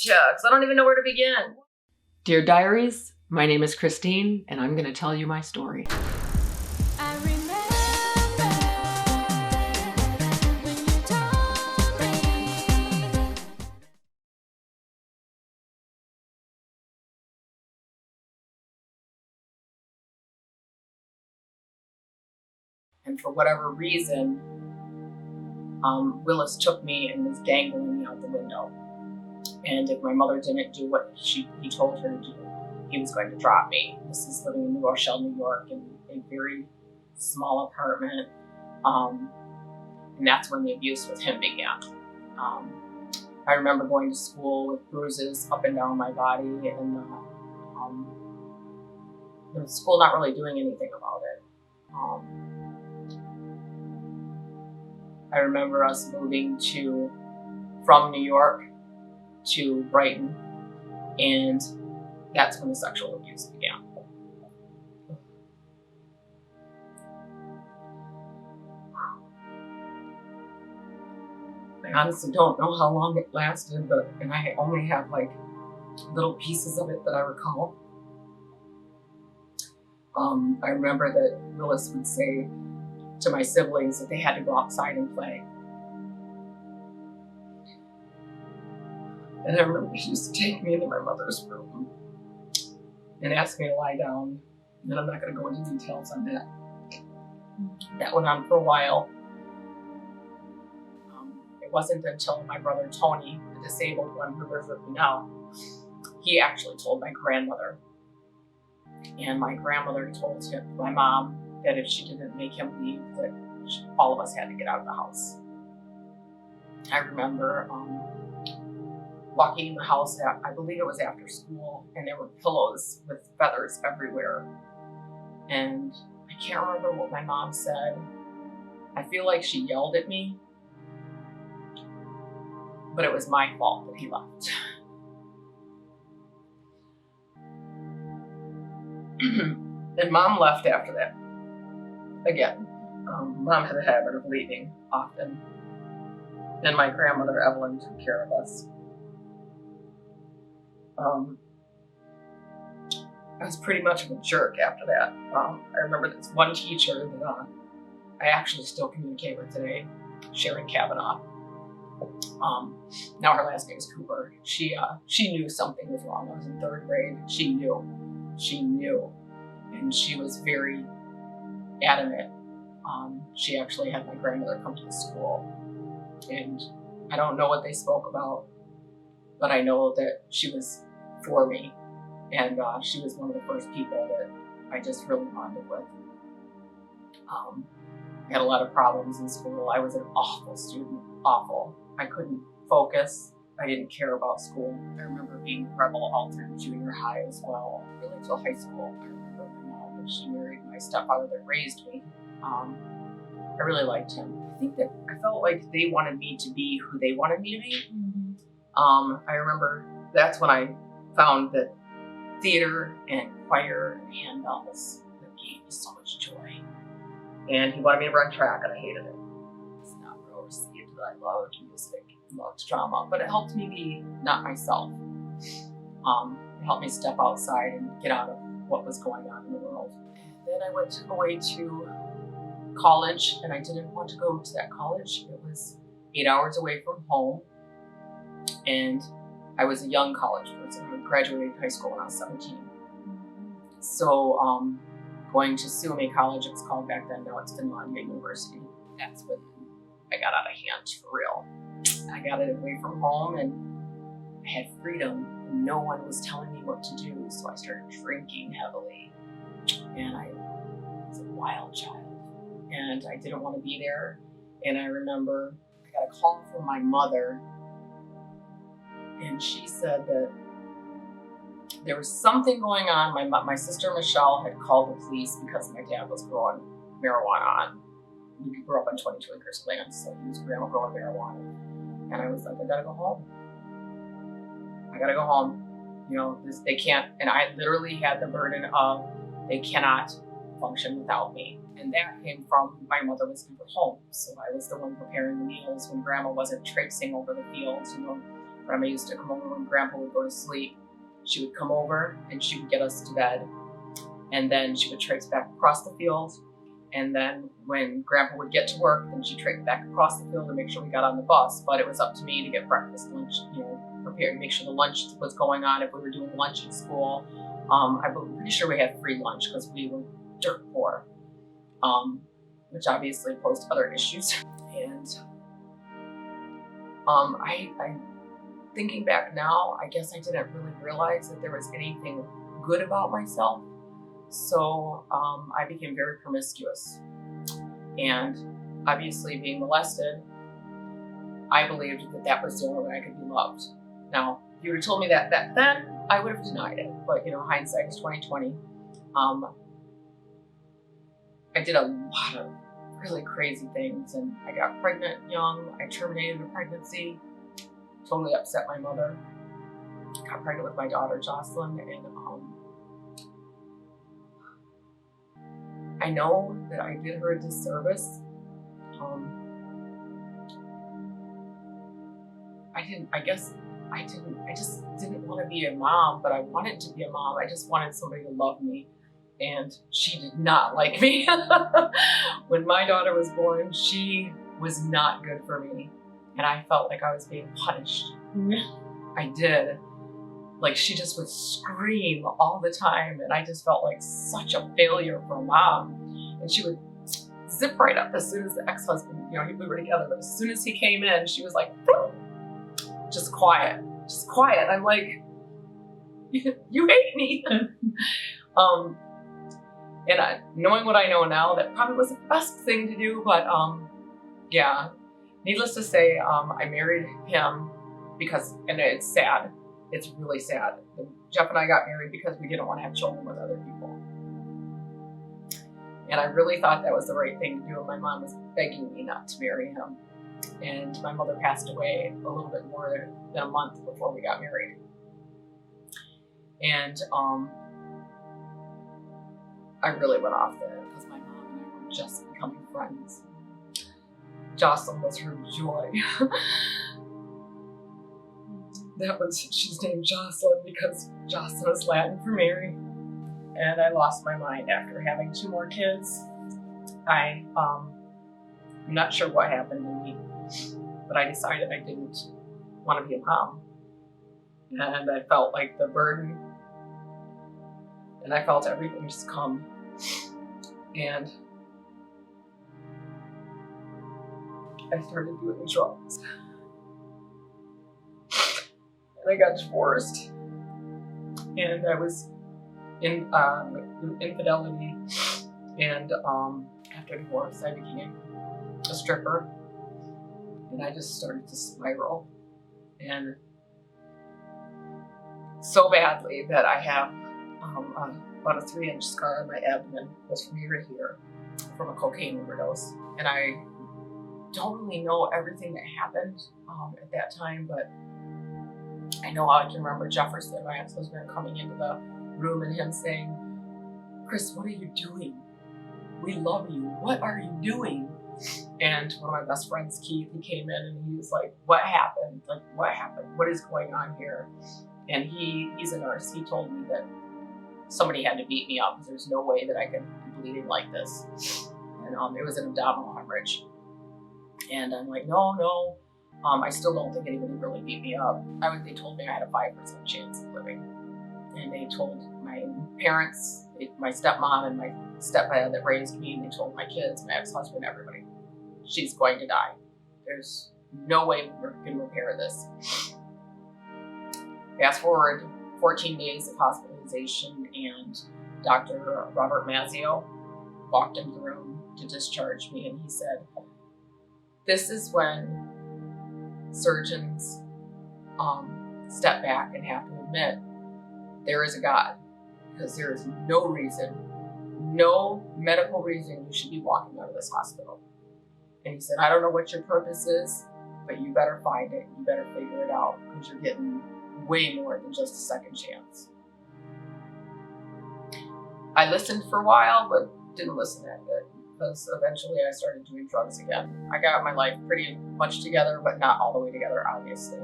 Shucks, I don't even know where to begin. Dear Diaries, my name is Christine, and I'm going to tell you my story. I remember when you told me. And for whatever reason, Willis took me and was dangling me out the window. And if my mother didn't do what he told her to do, he was going to drop me. This is living in New Rochelle, New York, in a very small apartment. And that's when the abuse with him began. I remember going to school with bruises up and down my body, and the school not really doing anything about it. I remember us moving from New York to Brighton, and that's when the sexual abuse began. I honestly don't know how long it lasted, and I only have like little pieces of it that I recall. I remember that Willis would say to my siblings that they had to go outside and play. And I remember he used to take me into my mother's room and ask me to lie down. And I'm not going to go into details on that. That went on for a while. It wasn't until my brother Tony, the disabled one who lives with me now, he actually told my grandmother. And my grandmother told my mom that if she didn't make him leave, that all of us had to get out of the house. I remember walking in the house, I believe it was after school, and there were pillows with feathers everywhere. And I can't remember what my mom said. I feel like she yelled at me, but it was my fault that he left. And Mom left after that. Again, Mom had a habit of leaving often. And my grandmother, Evelyn, took care of us. I was pretty much of a jerk after that. I remember this one teacher that I actually still communicate with today, Sharon Kavanaugh. Now her last name is Cooper. She knew something was wrong. I was in 3rd grade. She knew. And she was very adamant. She actually had my grandmother come to the school. And I don't know what they spoke about, but I know that she was for me. And she was one of the first people that I just really bonded with. I had a lot of problems in school. I was an awful student, awful. I couldn't focus. I didn't care about school. I remember being rebel all through junior high as well, really until high school. I remember my mom when she married my stepfather that raised me. I really liked him. I think that I felt like they wanted me to be who they wanted me to be. Mm-hmm. I remember that's when I found that theater and choir and handbells that gave me so much joy. And he wanted me to run track, and I hated it. It's not well received that I loved music, loved drama, but it helped me be not myself. It helped me step outside and get out of what was going on in the world. And then I went away to college, and I didn't want to go to that college. It was 8 hours away from home, and I was a young college person. I graduated high school when I was 17. So going to Suomi College, it was called back then, now it's Finlandia University. That's when I got out of hand for real. I got it away from home, and I had freedom, and no one was telling me what to do, so I started drinking heavily. And I was a wild child, and I didn't want to be there. And I remember I got a call from my mother, and she said that there was something going on. My sister Michelle had called the police because my dad was growing marijuana on. We grew up on 22 acres of land, so he was growing marijuana. And I was like, I gotta go home. You know, they can't, and I literally had the burden of they cannot function without me. And that came from my mother was never home. So I was the one preparing the meals when grandma wasn't traipsing over the fields, you know, Grandma used to come over when Grandpa would go to sleep. She would come over and she would get us to bed. And then she would traipse back across the field. And then when Grandpa would get to work, then she'd traipse back across the field to make sure we got on the bus. But it was up to me to get breakfast, lunch, prepared, make sure the lunch was going on if we were doing lunch at school. I'm pretty sure we had free lunch because we were dirt poor, which obviously posed other issues. And I thinking back now, I guess I didn't really realize that there was anything good about myself. So I became very promiscuous. And obviously being molested, I believed that that was the only way I could be loved. Now, if you would have told me that back then, I would have denied it. But hindsight is 2020. I did a lot of really crazy things, and I got pregnant young. I terminated a pregnancy. Totally upset my mother. Got pregnant with my daughter Jocelyn, and I know that I did her a disservice. I just didn't want to be a mom, but I wanted to be a mom. I just wanted somebody to love me, and she did not like me. When my daughter was born, she was not good for me, and I felt like I was being punished. I did. Like, she just would scream all the time, and I just felt like such a failure for a mom. And she would zip right up as soon as the ex-husband, we were together, but as soon as he came in, she was like, just quiet. I'm like, you hate me. And knowing what I know now, that probably was the best thing to do, but yeah. Needless to say, I married him because, and it's sad, it's really sad. Jeff and I got married because we didn't want to have children with other people. And I really thought that was the right thing to do, and my mom was begging me not to marry him. And my mother passed away a little bit more than a month before we got married. And I really went off there because my mom and I were just becoming friends. Jocelyn was her joy. She's named Jocelyn because Jocelyn is Latin for Mary. And I lost my mind after having 2 more kids. I'm not sure what happened to me, but I decided I didn't want to be a mom. And I felt like the burden, and I felt everything just come. And I started doing drugs. And I got divorced. And I was in infidelity. And after divorce, I became a stripper. And I just started to spiral. And so badly that I have about a 3-inch scar on my abdomen, was from here to here, from a cocaine overdose. And I don't really know everything that happened at that time, but I know I can remember Jefferson, my ex-husband, coming into the room and him saying, "Chris, what are you doing? We love you. What are you doing?" And one of my best friends, Keith, he came in and he was like, "What happened? Like, what happened? What is going on here?" And he's a nurse. He told me that somebody had to beat me up because there's no way that I could be bleeding like this. And it was an abdominal hemorrhage. And I'm like, no. I still don't think anybody really beat me up. They told me I had a 5% chance of living. And they told my parents, my stepmom and my stepdad that raised me, and they told my kids, my ex-husband, everybody, she's going to die. There's no way we can repair this. Fast forward 14 days of hospitalization, and Dr. Robert Mazzio walked into the room to discharge me, and he said, "This is when surgeons step back and have to admit there is a God, because there is no reason, no medical reason you should be walking out of this hospital." And he said, "I don't know what your purpose is, but you better find it. You better figure it out, because you're getting way more than just a second chance." I listened for a while, but didn't listen that good, because eventually I started doing drugs again. I got my life pretty much together, but not all the way together, obviously.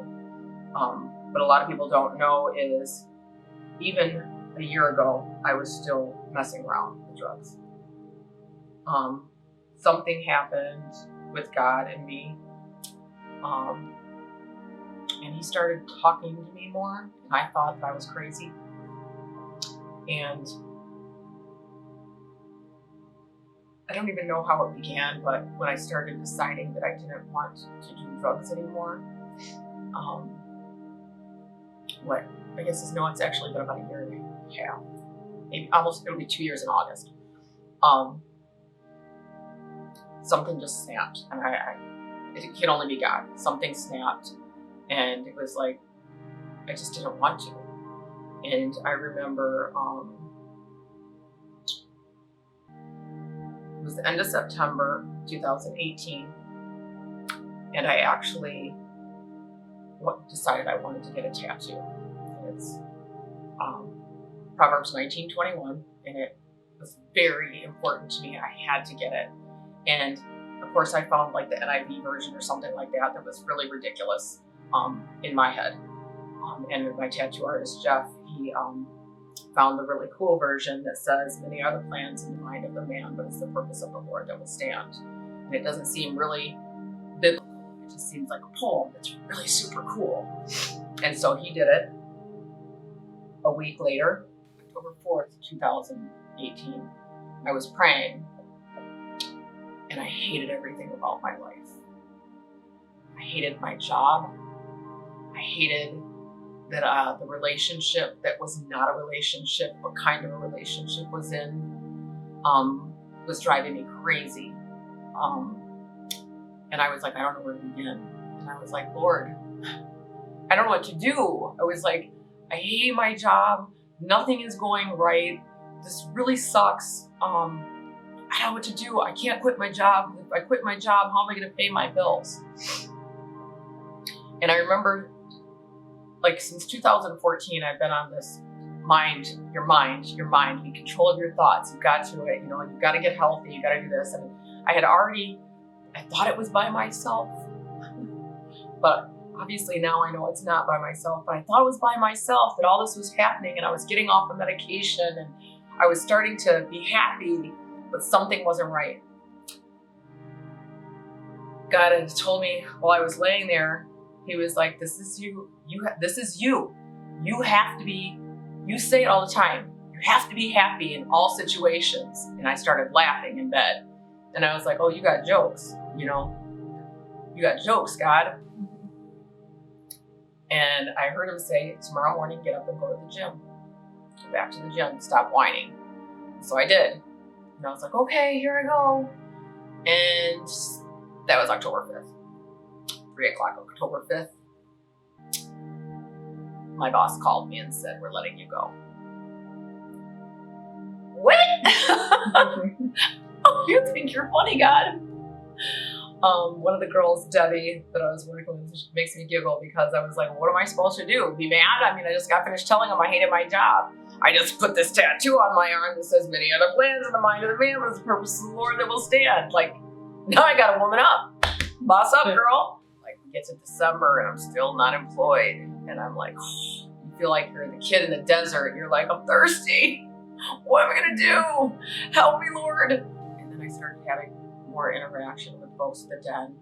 But a lot of people don't know is even a year ago, I was still messing around with drugs. Something happened with God and me. And he started talking to me more, and I thought that I was crazy. And I don't even know how it began, but when I started deciding that I didn't want to do drugs anymore, I guess it's actually been about a year and a half, maybe it'll be 2 years in August. Something just snapped, and it can only be God. Something snapped, and it was like, I just didn't want to. And I remember, it was the end of September 2018, and I actually decided I wanted to get a tattoo. And it's Proverbs 19:21, and it was very important to me. I had to get it. And of course I found like the NIV version or something like that was really ridiculous in my head. And my tattoo artist, Jeff, he found the really cool version that says, many are the plans in the mind of the man, but it's the purpose of the Lord that will stand. And it doesn't seem really biblical. It just seems like a poem that's really super cool. And so he did it. A week later, October 4th, 2018, I was praying, and I hated everything about my life. I hated my job. I hated that the relationship that was not a relationship, but kind of a relationship was driving me crazy. And I was like, I don't know where to begin. And I was like, Lord, I don't know what to do. I was like, I hate my job. Nothing is going right. This really sucks. I don't know what to do. I can't quit my job. If I quit my job, how am I going to pay my bills? And I remember, like, since 2014, I've been on this your mind, be control of your thoughts. You've got to it, you've got to get healthy. You got to do this. And I thought it was by myself, but obviously now I know it's not by myself, but I thought it was by myself that all this was happening, and I was getting off of medication, and I was starting to be happy, but something wasn't right. God had told me while I was laying there, he was like, this is you. This is you. You have to be, you say it all the time, you have to be happy in all situations. And I started laughing in bed. And I was like, oh, you got jokes, you got jokes, God. And I heard him say, tomorrow morning, get up and go to the gym. Go back to the gym, stop whining. So I did. And I was like, okay, here I go. And that was October 5th, 3 o'clock, October 5th. My boss called me and said, we're letting you go. What? Oh, you think you're funny, God. One of the girls, Debbie, that I was working with, makes me giggle because I was like, what am I supposed to do? Be mad? I mean, I just got finished telling him I hated my job. I just put this tattoo on my arm that says, many other plans in the mind of the man, but it's the purpose of the Lord that will stand. Like, now I gotta woman up. Boss up, girl. Like, we get to December and I'm still not employed. And I'm like, oh, you feel like you're the kid in the desert. And you're like, I'm thirsty. What am I gonna do? Help me, Lord. And then I started having more interaction with folks at the den.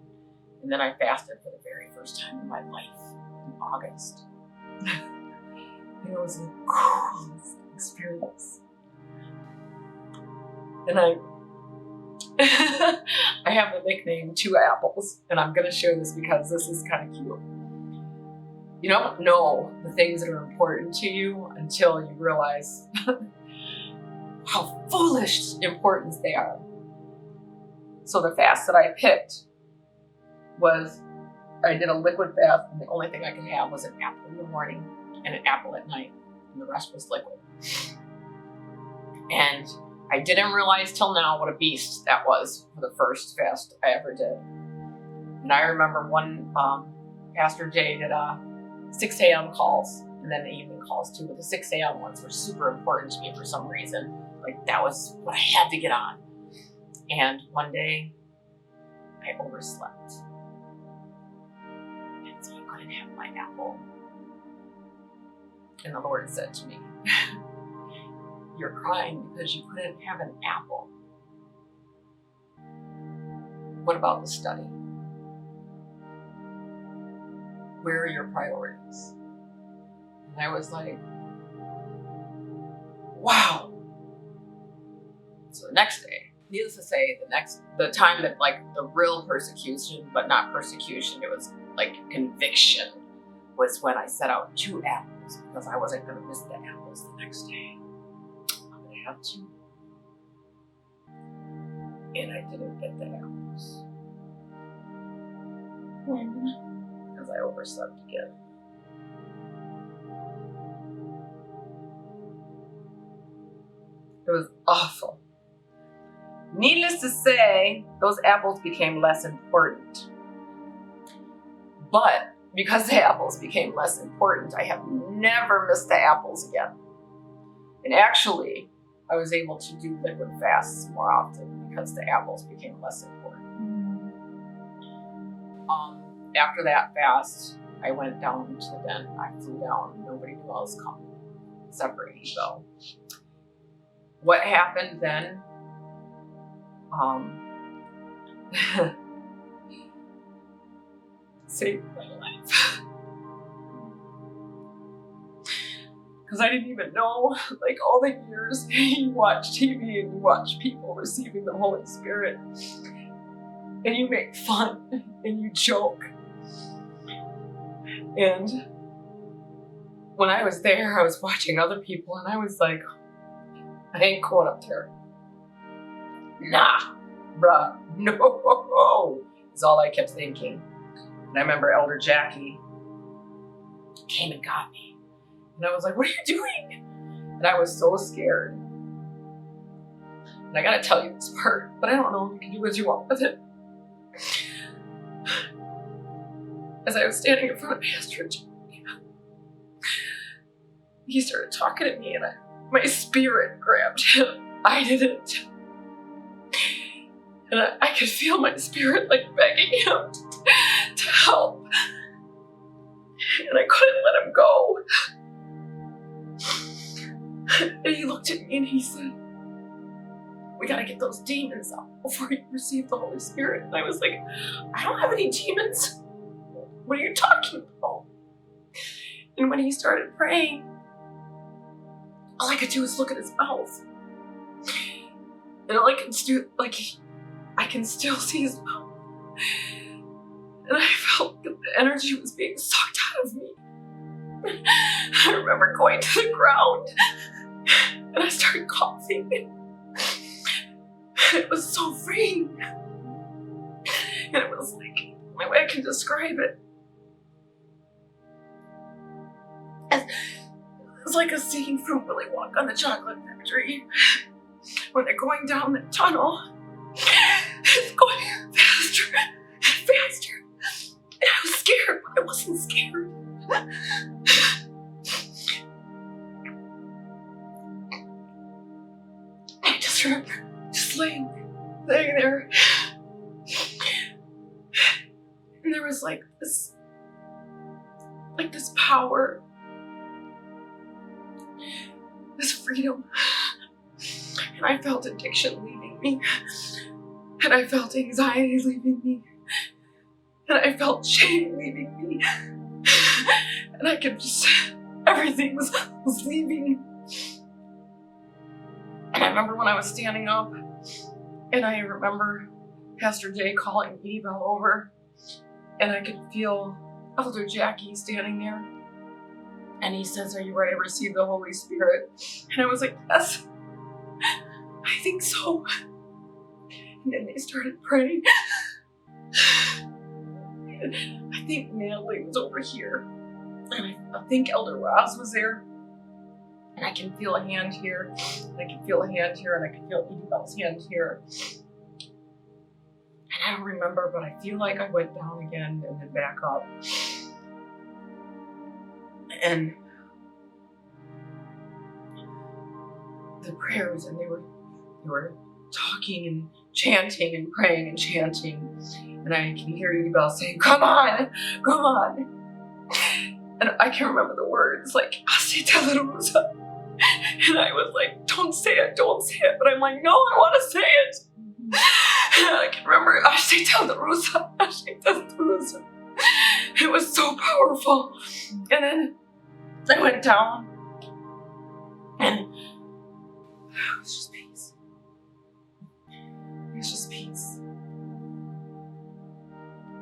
And then I fasted for the very first time in my life in August. It was the coolest experience. And I have the nickname Two Apples, and I'm gonna share this because this is kind of cute. You don't know the things that are important to you until you realize how foolish importance they are. So the fast that I picked was, I did a liquid fast, and the only thing I could have was an apple in the morning and an apple at night, and the rest was liquid. And I didn't realize till now what a beast that was for the first fast I ever did. And I remember one Pastor Jay did 6 a.m. calls, and then the evening calls too, but the 6 a.m. ones were super important to me for some reason. Like, that was what I had to get on. And one day, I overslept. And so I couldn't have my apple And the Lord said to me, you're crying because you couldn't have an apple. What about the study? Where are your priorities? And I was like, wow. So the next day, needless to say, the time that like the real persecution, but not persecution, it was like conviction, was when I set out 2 apples because I wasn't going to miss the apples the next day. I'm going to have 2. And I didn't get the apples. Because I overslept again. It was awful. Needless to say, those apples became less important. But because the apples became less important, I have never missed the apples again. And actually, I was able to do liquid fasts more often because the apples became less important. After that fast, I went down to the den. I flew down. Nobody knew I was coming, except for Ego. What happened then? Saved my life. Because I didn't even know, like all the years you watch TV and you watch people receiving the Holy Spirit, and you make fun and you joke. And when I was there, I was watching other people and I was like, I ain't going up there. Nah, bruh, no, is all I kept thinking. And I remember Elder Jackie came and got me. And I was like, what are you doing? And I was so scared. And I gotta tell you this part, but I don't know if you can do what you want with it. As I was standing in front of Pastor Jackie, he started talking to me and my spirit grabbed him. I didn't. And I could feel my spirit like begging him to help. And I couldn't let him go. And he looked at me and he said, we gotta get those demons out before you receive the Holy Spirit. And I was like, I don't have any demons. What are you talking about? And when he started praying, all I could do was look at his mouth. And all I could do, like, I can still see his mouth. And I felt that the energy was being sucked out of me. I remember going to the ground and I started coughing. It was so freeing. And it was like, the only way I can describe it. It was like a scene from Willy Wonka and the Chocolate Factory. When they're going down the tunnel, it's going faster and faster. And I was scared, but I wasn't scared. I just remember just laying there. And there was like this power, this freedom. And I felt addiction leaving me. And I felt anxiety leaving me. And I felt shame leaving me. And I could just, everything was leaving. And I remember when I was standing up, and I remember Pastor Jay calling Eva over, and I could feel Elder Jackie standing there. And he says, are you ready to receive the Holy Spirit? And I was like, yes, I think so. And then they started praying. And I think Natalie was over here. And I think Elder Ross was there. And I can feel a hand here. And I can feel a hand here. And I can feel Edibel's hand here. And I don't remember, but I feel like I went down again and then back up. And the prayers, and they were talking and chanting and praying and chanting. And I can hear Edibel saying, come on, come on. And I can't remember the words, like, Asita la Rosa. And I was like, don't say it. But I'm like, no, I want to say it. And I can remember Asita la Rosa. It was so powerful. And then I went down, and it was just peace. It was just peace.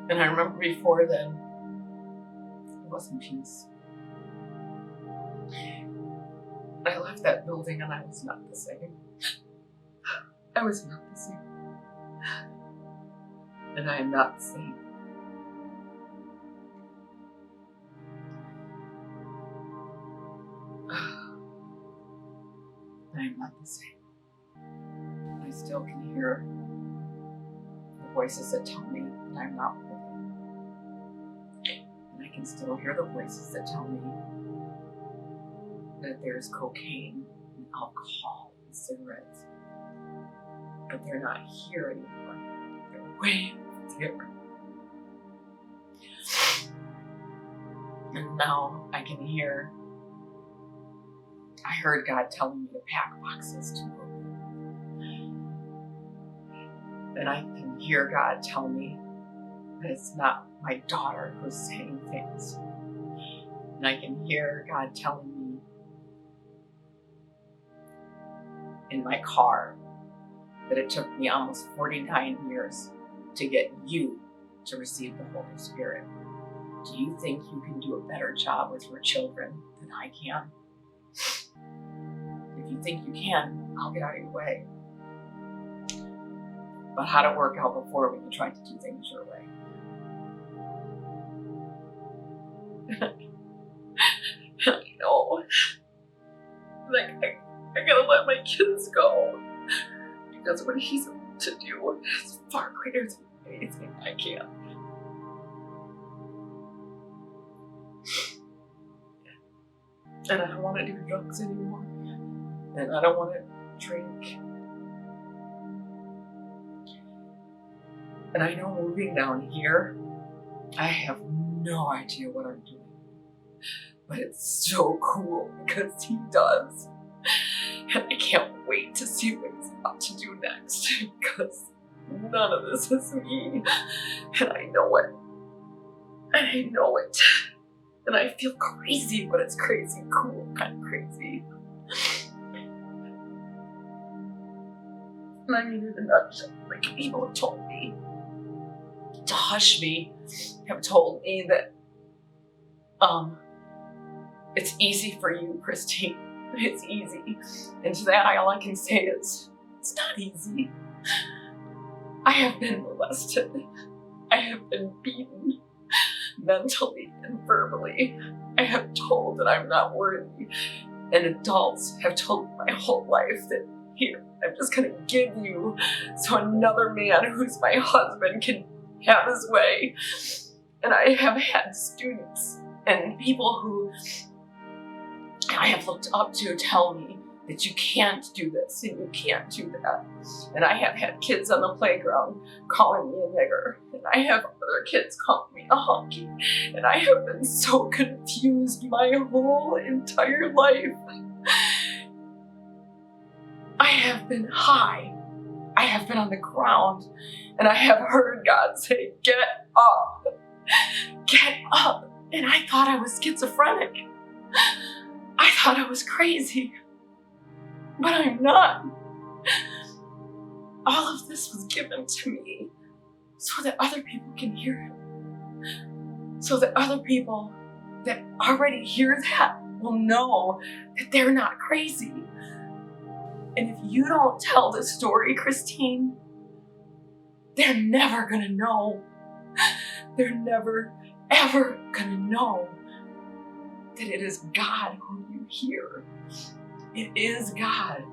And I remember before then, it wasn't peace. I left that building and I was not the same. I was not the same. And I am not the same. I am not the same. I still can hear the voices that tell me that I'm not worthy. And I can still hear the voices that tell me that there's cocaine and alcohol and cigarettes. But they're not here anymore. They're way over there. And now I can hear, I heard God telling me to pack boxes to move. And I can hear God tell me that it's not my daughter who's saying things. And I can hear God telling me in my car that it took me almost 49 years to get you to receive the Holy Spirit. Do you think you can do a better job with your children than I can? If you think you can, I'll get out of your way. But how'd it work out before when you tried to do things your way? I know. Like, I gotta let my kids go. Because what he's able to do is far greater than anything I can. And I don't want to do drugs anymore. And I don't want to drink. And I know moving down here, I have no idea what I'm doing. But it's so cool because he does. And I can't wait to see what he's about to do next because none of this is me. And I know it. And I know it. And I feel crazy, but it's crazy cool, kind of crazy. And I mean, in a nutshell, like, people have told me to hush me, have told me that it's easy for you, Christine. It's easy. And to that, all I can say is, it's not easy. I have been molested. I have been beaten mentally and verbally. I have told that I'm not worthy. And adults have told me my whole life that, here, I'm just gonna give you so another man who's my husband can have his way. And I have had students and people who I have looked up to tell me that you can't do this and you can't do that. And I have had kids on the playground calling me a nigger. And I have other kids calling me a honky. And I have been so confused my whole entire life. I have been high. I have been on the ground. And I have heard God say, get up. Get up. And I thought I was schizophrenic. I thought I was crazy. But I'm not. All of this was given to me so that other people can hear it. So that other people that already hear that will know that they're not crazy. And if you don't tell this story, Christine, they're never gonna know. They're never, ever gonna know that it is God who you hear. It is God.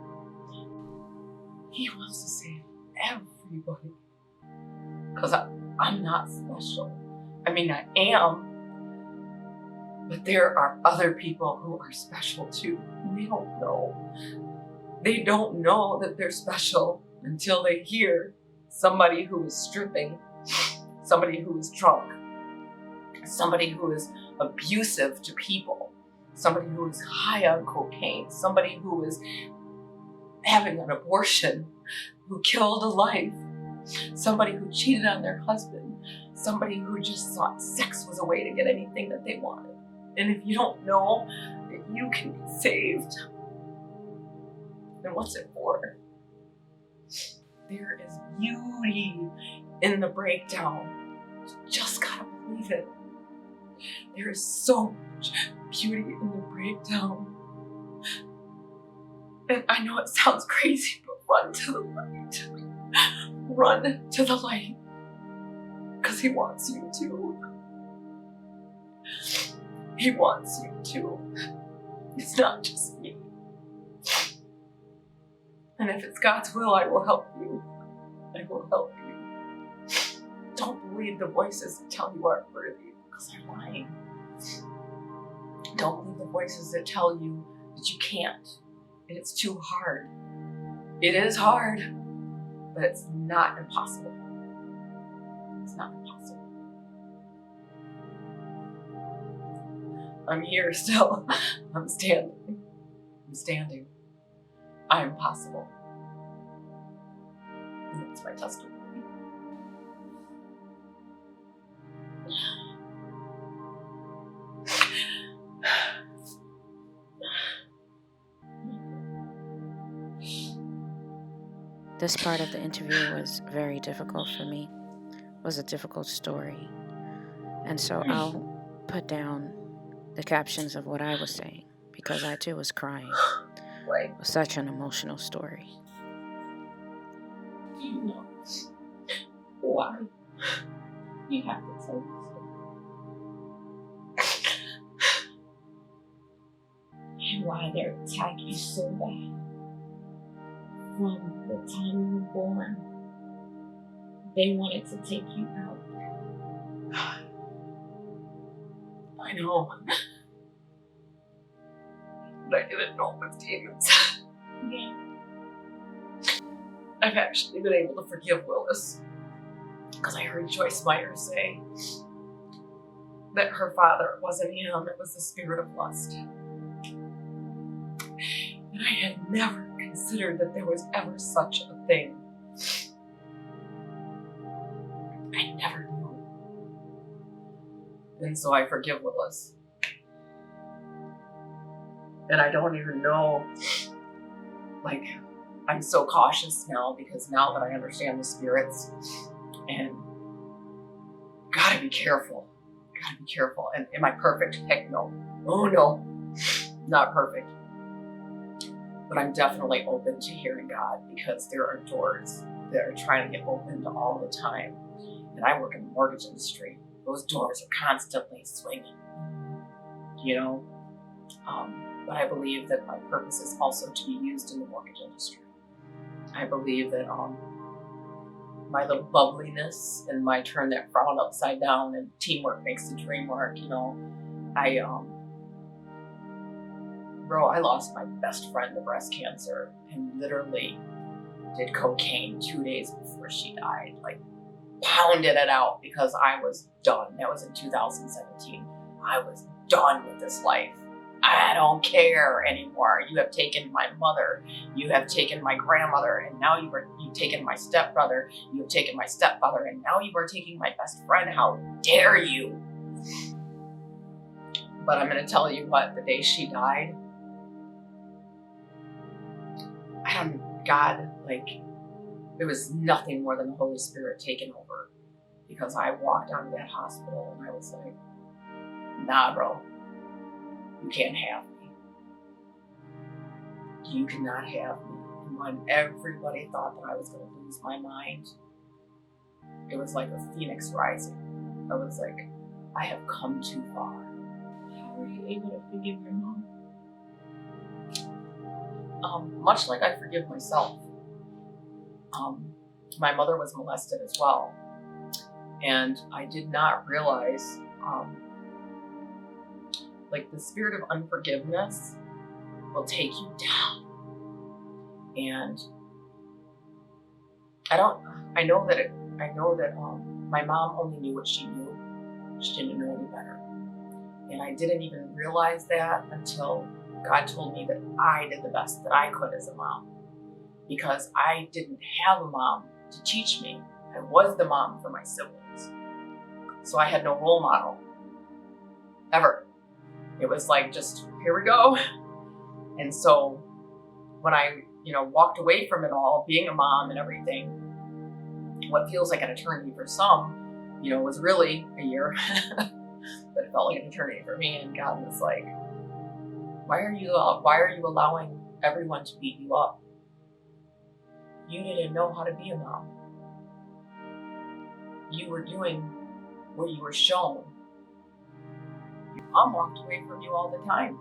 He wants to save everybody. Because I'm not special. I mean, I am. But there are other people who are special too. And they don't know. They don't know that they're special until they hear somebody who is stripping, somebody who is drunk, somebody who is abusive to people, somebody who is high on cocaine, somebody who is having an abortion, who killed a life, somebody who cheated on their husband, somebody who just thought sex was a way to get anything that they wanted. And if you don't know that you can be saved, then what's it for? There is beauty in the breakdown. You just gotta believe it. There is so much beauty in the breakdown. And I know it sounds crazy, but run to the light. Run to the light. Because he wants you to. He wants you to. It's not just me. And if it's God's will, I will help you. I will help you. Don't believe the voices that tell you aren't worthy, because they're lying. Don't believe the voices that tell you that you can't. And it's too hard. It is hard, but it's not impossible. It's not impossible. I'm here still. I'm standing. I'm standing. I am possible. And that's my testimony. This part of the interview was very difficult for me. It was a difficult story. And so I'll put down the captions of what I was saying, because I too was crying. Right. It was such an emotional story. Do you know why you have to tell this story? And why they're attacking you so bad? From the time you were born, they wanted to take you out. I know. But I didn't know it was demons. Yeah. I've actually been able to forgive Willis, because I heard Joyce Meyer say that her father wasn't him, it was the spirit of lust. And I had never considered that there was ever such a thing. I never knew. And so I forgive Willis. And I don't even know, like, I'm so cautious now, because now that I understand the spirits, and gotta be careful. Gotta be careful. And am I perfect? Heck no. Oh no. Not perfect. But I'm definitely open to hearing God, because there are doors that are trying to get opened all the time. And I work in the mortgage industry. Those doors are constantly swinging. You know? But I believe that my purpose is also to be used in the mortgage industry. I believe that my little bubbliness and my turn that frown upside down, and teamwork makes the dream work, you know. Bro, I lost my best friend to breast cancer, and literally did cocaine 2 days before she died. Like, pounded it out, because I was done. That was in 2017. I was done with this life. I don't care anymore. You have taken my mother. You have taken my grandmother, and now you've taken my stepbrother. You have taken my stepfather, and now you are taking my best friend. How dare you? But I'm going to tell you what, the day she died, God, like, there was nothing more than the Holy Spirit taking over, because I walked out of that hospital and I was like, nah, bro, you can't have me. You cannot have me. And when everybody thought that I was going to lose my mind, it was like a phoenix rising. I was like, I have come too far. How were you able to forgive your mom? Much like I forgive myself. My mother was molested as well. And I did not realize, like, the spirit of unforgiveness will take you down. And I know that my mom only knew what she knew. She didn't know any better. And I didn't even realize that until God told me that I did the best that I could as a mom. Because I didn't have a mom to teach me. I was the mom for my siblings. So I had no role model. Ever. It was like, just, here we go. And so when I, walked away from it all, being a mom and everything, what feels like an eternity for some, was really a year, but it felt like an eternity for me. And God was like, why are you allowing everyone to beat you up? You didn't know how to be a mom. You were doing what you were shown. Your mom walked away from you all the time.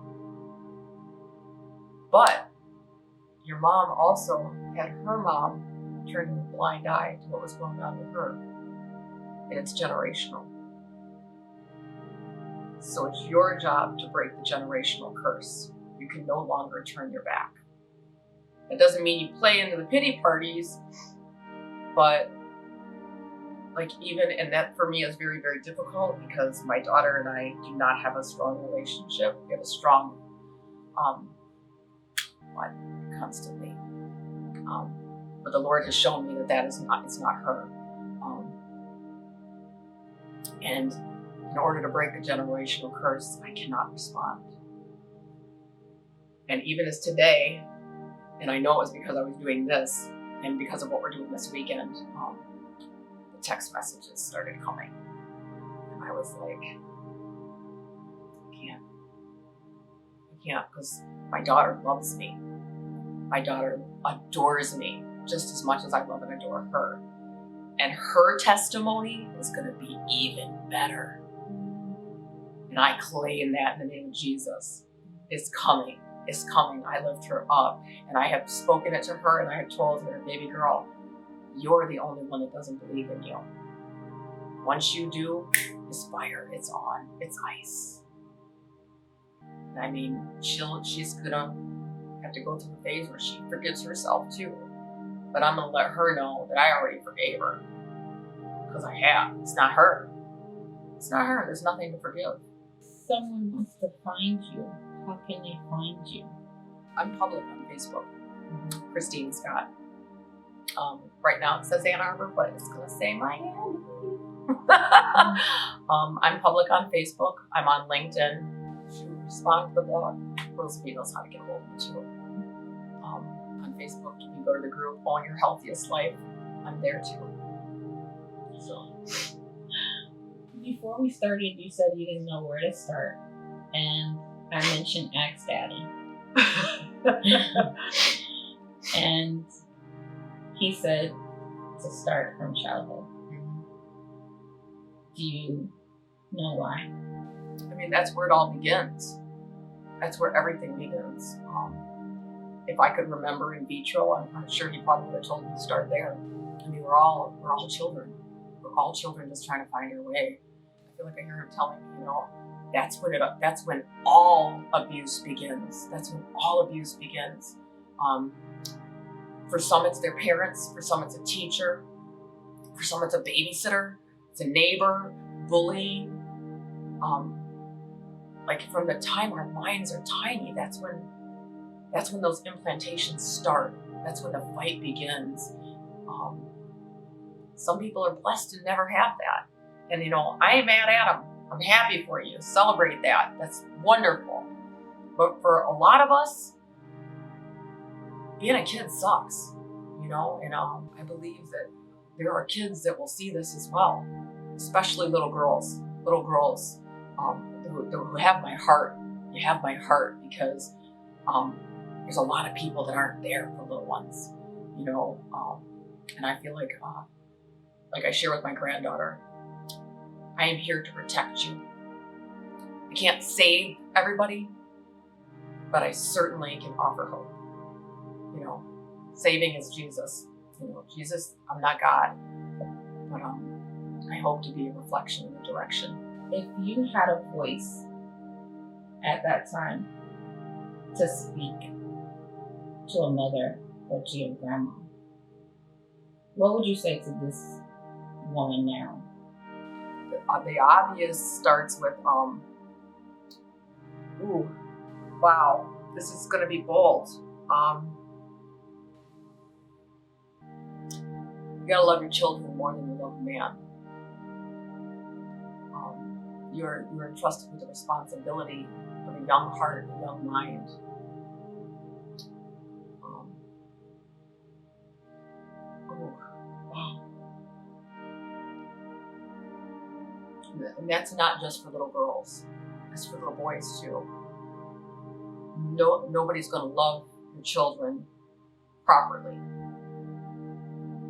But your mom also had her mom turning a blind eye to what was going on with her. And it's generational. So it's your job to break the generational curse. You can no longer turn your back. It doesn't mean you play into the pity parties, but and that for me is very, very difficult because my daughter and I do not have a strong relationship. We have a strong, constantly. But the Lord has shown me that it's not her. And in order to break the generational curse, I cannot respond. And even as today, and I know it was because I was doing this and because of what we're doing this weekend, the text messages started coming. And I was like, I can't, because my daughter loves me. My daughter adores me just as much as I love and adore her. And her testimony is going to be even better. And I claim that in the name of Jesus. It's coming. It's coming. I lift her up. And I have spoken it to her and I have told her, baby girl, you're the only one that doesn't believe in you. Once you do, it's fire. It's on. It's ice. I mean, she's going to have to go through a phase where she forgives herself too. But I'm going to let her know that I already forgave her. Because I have. It's not her. It's not her. There's nothing to forgive. Someone wants to find you. How can they find you? I'm public on Facebook. Christine Scott. Right now it says Ann Arbor, but it's going to say Miami. I'm public on Facebook. I'm on LinkedIn. Respond to the blog. Rosalie knows how to get hold of me too. On Facebook, you can go to the group Own Your Healthiest Life. I'm there too. So, Before we started, you said you didn't know where to start, and I mentioned Ask Daddy, and he said to start from childhood. Do you know why? I mean, that's where it all begins. That's where everything begins. If I could remember in vitro, I'm sure he probably would have told me to start there. I mean, we're all children. We're all children just trying to find our way. I feel like I hear him telling me, that's when all abuse begins. That's when all abuse begins. For some, it's their parents. For some, it's a teacher. For some, it's a babysitter. It's a neighbor. Bullying. Like from the time our minds are tiny, that's when those implantations start. That's when the fight begins. Some people are blessed to never have that. And I ain't mad at them. I'm happy for you. Celebrate that. That's wonderful. But for a lot of us, being a kid sucks, and I believe that there are kids that will see this as well, especially little girls who have my heart. You have my heart because there's a lot of people that aren't there for little ones, and I feel like I share with my granddaughter, I am here to protect you. I can't save everybody, but I certainly can offer hope. Saving is Jesus. Jesus, I'm not God, but I hope to be a reflection in the direction. If you had a voice at that time to speak to a mother or to your grandma, what would you say to this woman now? the obvious starts with ooh, wow, this is gonna be bold. You gotta love your children more than you love a man. You're entrusted with the responsibility of a young heart, a young mind. Wow. And that's not just for little girls. It's for little boys too. Nobody's gonna love your children properly.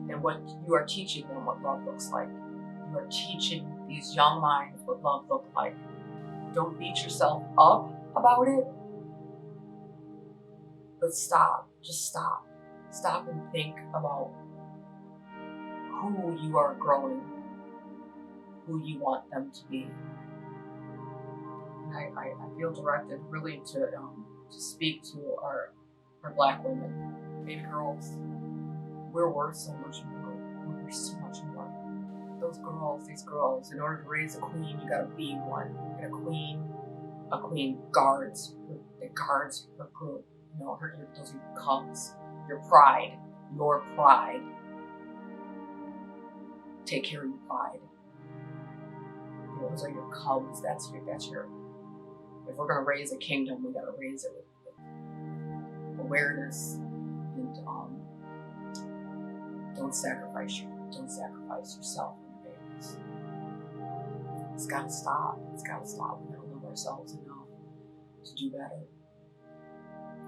And what you are teaching them what love looks like. You are teaching these young minds what love looks like. Don't beat yourself up about it, but stop. Just stop. Stop and think about who you are growing, who you want them to be. And I feel directed really to speak to our Black women, baby girls. We're worth so much more. We're worth so much more. These girls, in order to raise a queen, you gotta be one. And a queen guards her group. You know, those are cubs. Your pride. Take care of your pride. You know, those are your cubs. That's your. If we're gonna raise a kingdom, we gotta raise it with awareness and don't sacrifice yourself and your babies. It's gotta stop. We gotta love ourselves enough to do better.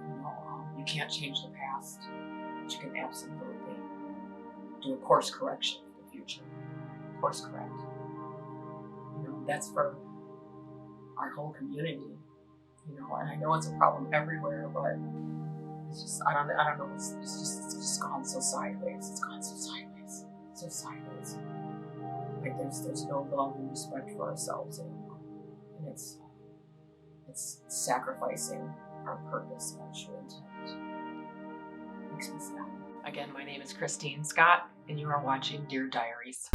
You know, you can't change the past, but you can absolutely do a course correction for the future. Course correct. You know, that's for our whole community. You know, and I know it's a problem everywhere, but it's just I don't know. It's just gone so sideways. It's gone so sideways. Like there's no love and respect for ourselves anymore, and it's sacrificing our purpose and our true intent. Makes me sad. Again, my name is Christine Scott, and you are watching Dear Diaries.